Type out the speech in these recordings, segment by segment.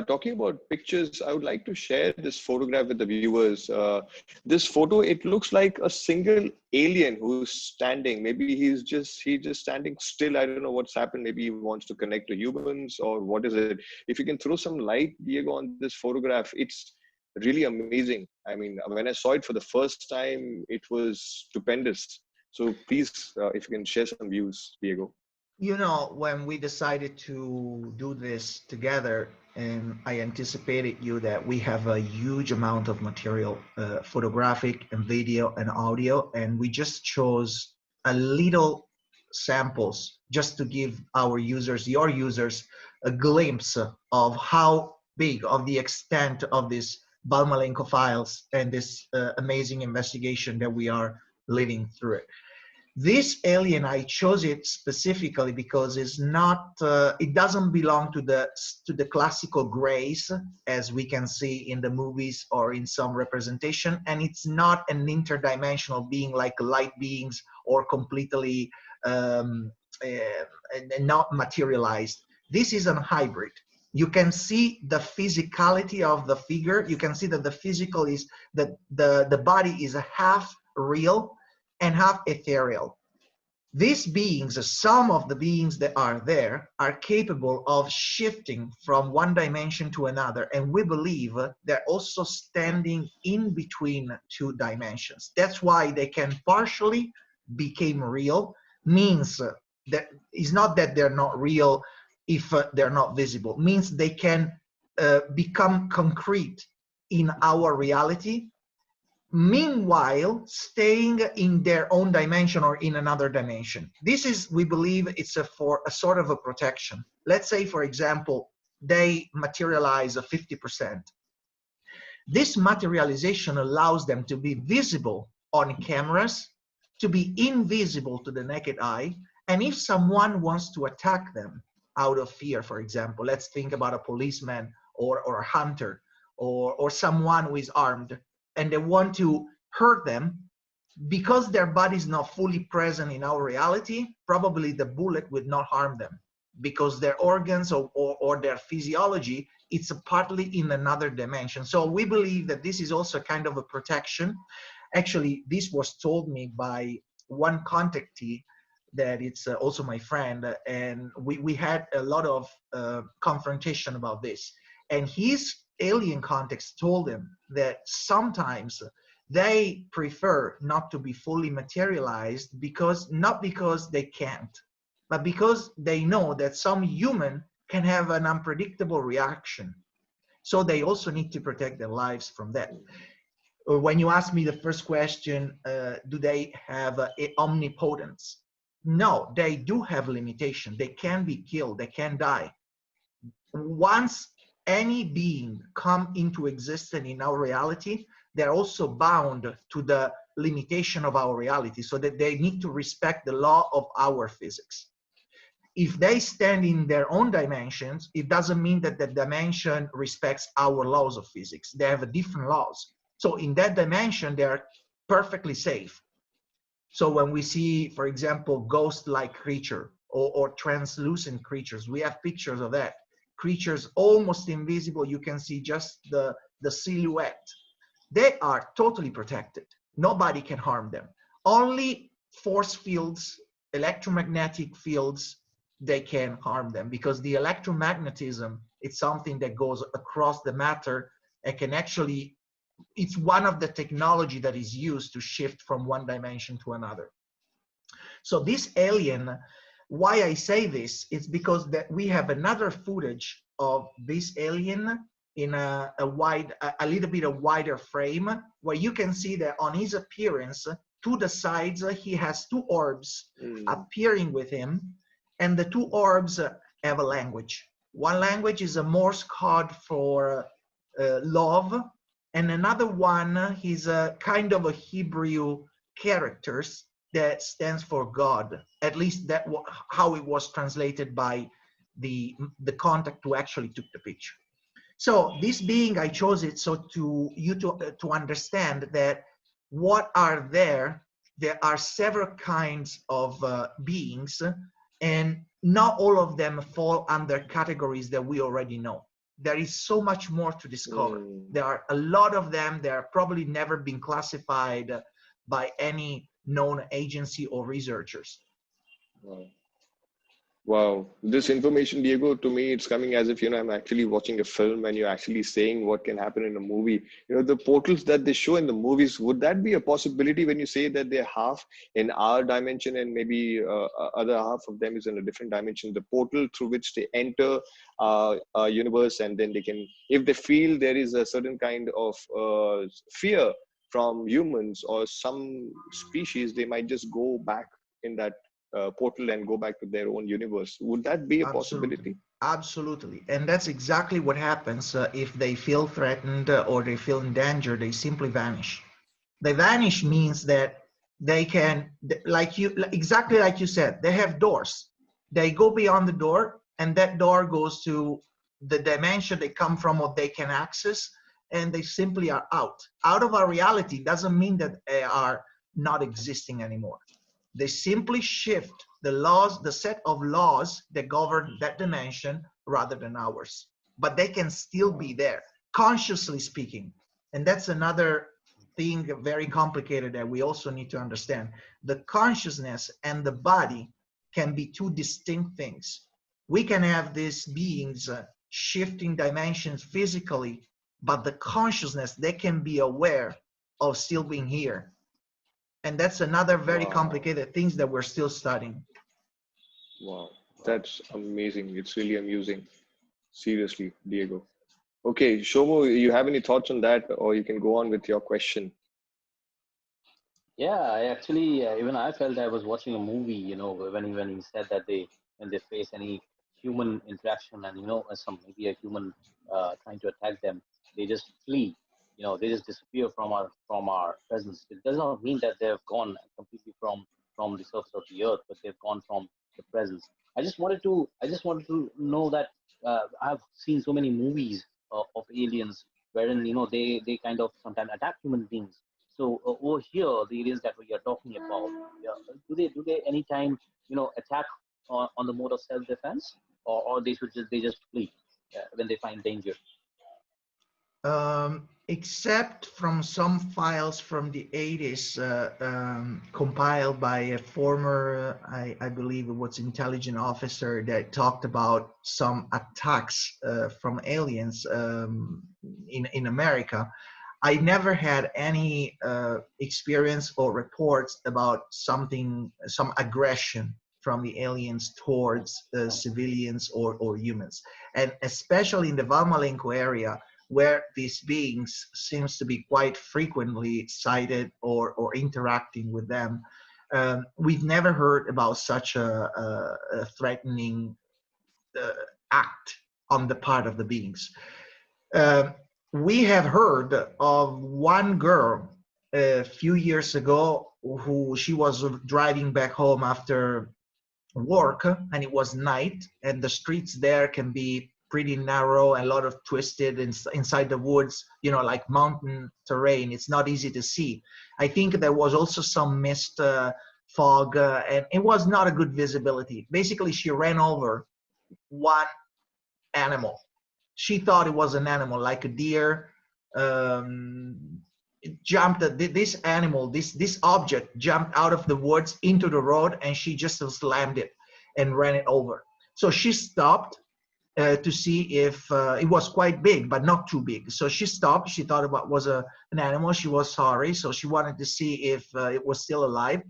Talking about pictures, I would like to share this photograph with the viewers. This photo, it looks like a single alien who's standing. Maybe he's just standing still. I don't know what's happened. Maybe he wants to connect to humans, or what is it? If you can throw some light, Diego, on this photograph, it's really amazing. I mean, when I saw it for the first time, it was stupendous. So please, if you can share some views, Diego. You know, when we decided to do this together, and I anticipated you that we have a huge amount of material, photographic and video and audio, and we just chose a little samples just to give our users, your users, a glimpse of how big, of the extent of this Valmalenco files and this amazing investigation that we are living through. This alien, I chose it specifically because it's not, it doesn't belong to the classical grays as we can see in the movies or in some representation, and it's not an interdimensional being like light beings or completely not materialized. This is a hybrid. You can see the physicality of the figure. You can see that the physical is that the body is a half real and half ethereal. These beings, some of the beings that are there, are capable of shifting from one dimension to another, and we believe they're also standing in between two dimensions. That's why they can partially become real, means that it's not that they're not real if they're not visible, means they can become concrete in our reality, meanwhile staying in their own dimension or in another dimension. This is, we believe, it's for a sort of a protection. Let's say, for example, they materialize 50%. This materialization allows them to be visible on cameras, to be invisible to the naked eye, and if someone wants to attack them out of fear, for example, let's think about a policeman or a hunter or someone who is armed, and they want to hurt them, because their body is not fully present in our reality, probably the bullet would not harm them, because their organs or their physiology, it's partly in another dimension. So we believe that this is also kind of a protection. Actually, this was told me by one contactee that it's also my friend, and we had a lot of confrontation about this. And his alien context told him that sometimes they prefer not to be fully materialized, not because they can't, but because they know that some human can have an unpredictable reaction. So they also need to protect their lives from that. When you ask me the first question, do they have omnipotence? No, they do have limitation. They can be killed, they can die. Once any being come into existence in our reality, they're also bound to the limitation of our reality, so that they need to respect the law of our physics. If they stand in their own dimensions, it doesn't mean that the dimension respects our laws of physics. They have different laws. So in that dimension, they're perfectly safe. So when we see, for example, ghost-like creature or translucent creatures, we have pictures of that. Creatures almost invisible, you can see just the silhouette. They are totally protected. Nobody can harm them. Only force fields, electromagnetic fields, they can harm them, because the electromagnetism, it's something that goes across the matter and can actually, it's one of the technology that is used to shift from one dimension to another. So this alien, why I say this, is because that we have another footage of this alien in a little bit of wider frame, where you can see that on his appearance, to the sides, he has two orbs appearing with him, and the two orbs have a language. One language is a Morse code for love, and another one is a kind of a Hebrew characters that stands for God. At least that how it was translated by the contact who actually took the picture. So this being, I chose it so to understand that what are there. There are several kinds of beings, and not all of them fall under categories that we already know. There is so much more to discover. Mm. There are a lot of them. They are probably never been classified by any known agency or researchers. Wow. Wow, this information, Diego, to me, it's coming as if, I'm actually watching a film and you're actually saying what can happen in a movie. The portals that they show in the movies, would that be a possibility when you say that they're half in our dimension and maybe other half of them is in a different dimension? The portal through which they enter a universe, and then they can, if they feel there is a certain kind of fear from humans or some species, they might just go back in that portal and go back to their own universe. Would that be a Absolutely. possibility? Absolutely. And that's exactly what happens if they feel threatened or they feel in danger, they simply vanish. They vanish means that they can, like you, exactly like you said, they have doors. They go beyond the door, and that door goes to the dimension they come from or they can access, and they simply are out. Out of our reality doesn't mean that they are not existing anymore. They simply shift the laws, the set of laws that govern that dimension rather than ours. But they can still be there, consciously speaking. And that's another thing very complicated that we also need to understand. The consciousness and the body can be two distinct things. We can have these beings shifting dimensions physically, but the consciousness, they can be aware of still being here, and that's another very Wow. complicated things that we're still studying. Wow. That's amazing. It's really amusing. Seriously, Diego. Okay, Shomo, you have any thoughts on that, or you can go on with your question? Yeah, I actually even I felt I was watching a movie. When he said that when they face any human interaction and some maybe a human trying to attack them, they just flee. They just disappear from our presence. It does not mean that they've gone completely from the surface of the earth, but they've gone from the presence. I just wanted to know that I've seen so many movies of aliens wherein they kind of sometimes attack human beings. So over here, the areas that we are talking about, yeah, do they anytime attack on the mode of self-defense, or they just flee when they find danger? Except from some files from the 80s compiled by a former, I believe it was intelligence officer that talked about some attacks from aliens in America. I never had any experience or reports about some aggression from the aliens towards civilians or humans. And especially in the Valmalenco area, where these beings seems to be quite frequently sighted or interacting with them. We've never heard about such a threatening uh, act on the part of the beings. Um, we have heard of one girl a few years ago who she was driving back home after work, and it was night, and the streets there can be pretty narrow and a lot of twisted inside the woods, like mountain terrain. It's not easy to see. I think there was also some mist, fog, and it was not a good visibility. Basically, she ran over one animal. She thought it was an animal like a deer. It jumped, this animal, this object jumped out of the woods into the road, and she just slammed it and ran it over. So she stopped to see if it was quite big, but not too big. So she stopped. She thought it was an animal. She was sorry, so she wanted to see if it was still alive.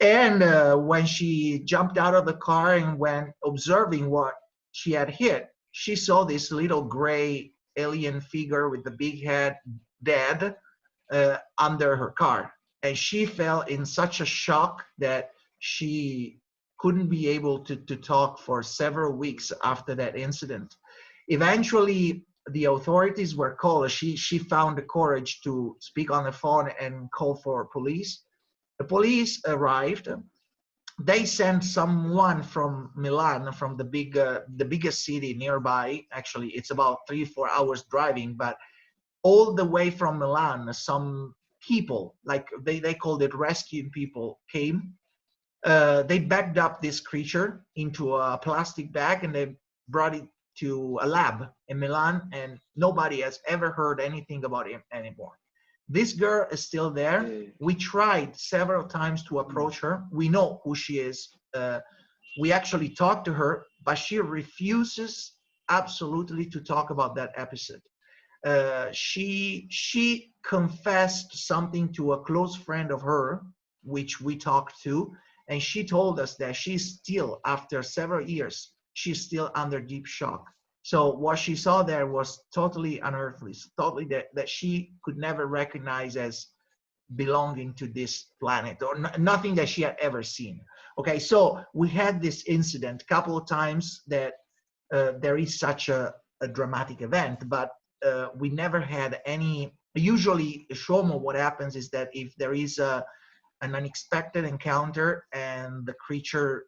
And when she jumped out of the car and went observing what she had hit, she saw this little gray alien figure with the big head dead under her car. And she fell in such a shock that she couldn't be able to talk for several weeks after that incident. Eventually, the authorities were called. She found the courage to speak on the phone and call for police. The police arrived. They sent someone from Milan, from the biggest city nearby. Actually, it's about 3-4 hours driving, but all the way from Milan, some people, like they called it rescuing people, came. They bagged up this creature into a plastic bag and they brought it to a lab in Milan, and nobody has ever heard anything about him anymore. This girl is still there. We tried several times to approach her. We know who she is. We actually talked to her, but she refuses absolutely to talk about that episode. She confessed something to a close friend of her, which we talked to, and she told us that she's still, after several years, she's still under deep shock. So what she saw there was totally unearthly, totally that she could never recognize as belonging to this planet, or nothing that she had ever seen. Okay, so we had this incident a couple of times that there is such a dramatic event, but we never had any. Usually, Shomo, what happens is that if there is an unexpected encounter and the creature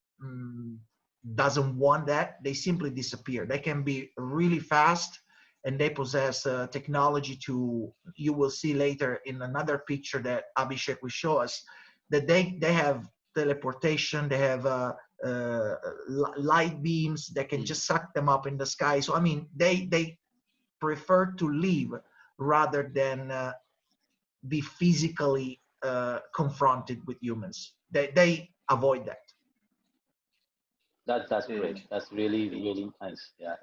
doesn't want that, they simply disappear. They can be really fast, and they possess technology to, you will see later in another picture that Abhishek will show us, that they have teleportation, they have light beams that can just suck them up in the sky. So I mean, they prefer to leave rather than be physically confronted with humans. They avoid that. That's great. That's really nice. Yeah.